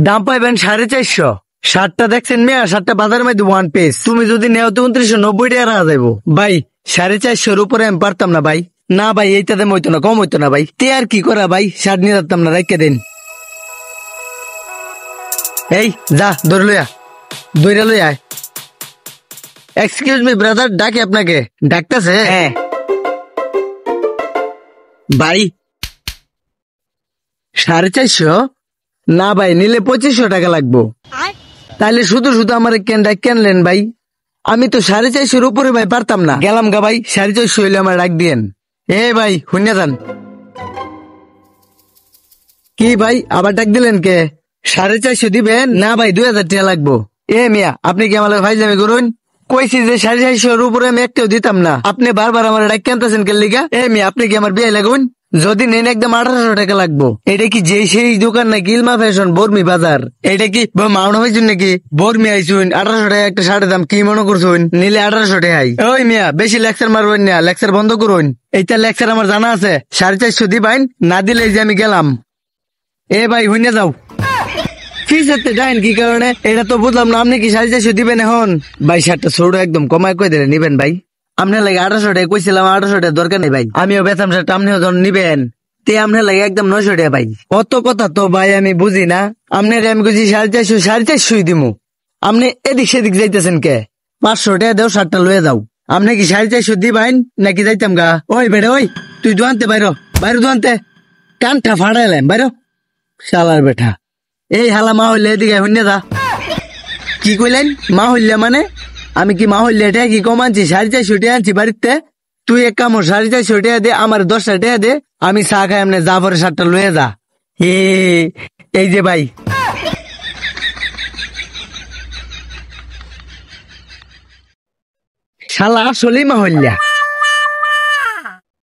দাম পাইবেন 450। শার্টটা দেখছেন মিয়া, শার্টটা বাজারের মধ্যে 1 পিস, তুমি যদি নেও তো 2990 টাকা রাখা যাবো ভাই। 450 উপরে আমি পারতাম না ভাই। না ভাই, এইটা দাম হইতো না, কম হইতো না ভাই। তে আর কি করা ভাই, শার্ট নিয়ে যাতাম না, রেখে দিন। এই যা ধরে লইয়া, দইরা লইয়া। এক্সকিউজ মি ব্রাদার, ডাকে আপনাকে? ডাকতেছে? হ্যাঁ ভাই। 450? না ভাই, নিলে 2500 টাকা লাগবো। তাইলে শুধু শুধু আমার কেনলেন ভাই? আমি তো 450 উপরে ভাই পারতাম না, গেলাম গা ভাই। 450 হইলে আমার ডাক দিয়েন। এ ভাই শুনে যান। কি ভাই আবার ডাক দিলেন কে? 450 দিবেন? না ভাই 2000 টাকা লাগবো। এ মিয়া, আপনি কি আমার ফাইজলামি করুন? কইছি যে 450 উপরে আমি একটাও দিতাম না, আপনি বারবার আমার ডাক কেনতেছেন কে লিগা? এ মিয়া, আপনি কি আমার বিয়ে লাগুন? যদি নেন একদম 1800 টাকা লাগবো। এটা কি যে সেই দোকান নাকি ইলমা ফ্যাশন বর্মি বাজার? এটা কি মাওনা হয়েছুন নাকি? বর্মি আইসুন 1800 টাকা একটা শার্টের দাম, কি মনে করছুন? নিলে 1800 টাকাই। ওই মিয়া, বেশি লেকচার মারবেন না, লেকচার বন্ধ করুন। এইটা লেকচার আমার জানা আছে। 450 দিবেন, না দিলে এই যে আমি গেলাম। এ ভাই হুইনে যাও। ফিসেতে যাইন কি কারণে এটা তো বুঝলাম না। আপনি কি 450 দিবেন এখন? ভাই শার্টটা ছোট, একদম কমায় কই দিলে নিবেন ভাই। আপনার লাগে 1800 টাকা কইছিলাম, 1800 টাকা দরকার নেই ভাই। আমিও বেতাম শার্ট, আপনিও যখন নিবেন তে আপনার লাগে একদম 900 টাকা ভাই। অত কথা তো ভাই আমি বুঝি না। আপনার আমি কইছি 450 দিমু, আপনি এদিক সেদিক যাইতেছেন কে? 500 টাকা দেও, শার্টটা লয়ে যাও। আপনি কি 450 দিবেন নাকি যাইতাম গা? ওই বেড়ে ওই, তুই দোয়ানতে বাইরো, বাইরে দোয়ানতে। কানটা ফাড়াইলেন বাইরো, শালার বেঠা। এই হালা মা হইলে এদিকে শুনে যা। কি কইলেন মা হইলে মানে? আমি কি মা হইলে এটা কি কম আনছি? 450 টাকা আনছি বাড়িতে। তুই এক কাম 450 টাকা দে, আমার 10টা টাকা দে, আমি চা খাই, এমনি যা পরে শার্টটা লয়ে যা। এ এই যে ভাই, শালা আসলেই মা হইলা।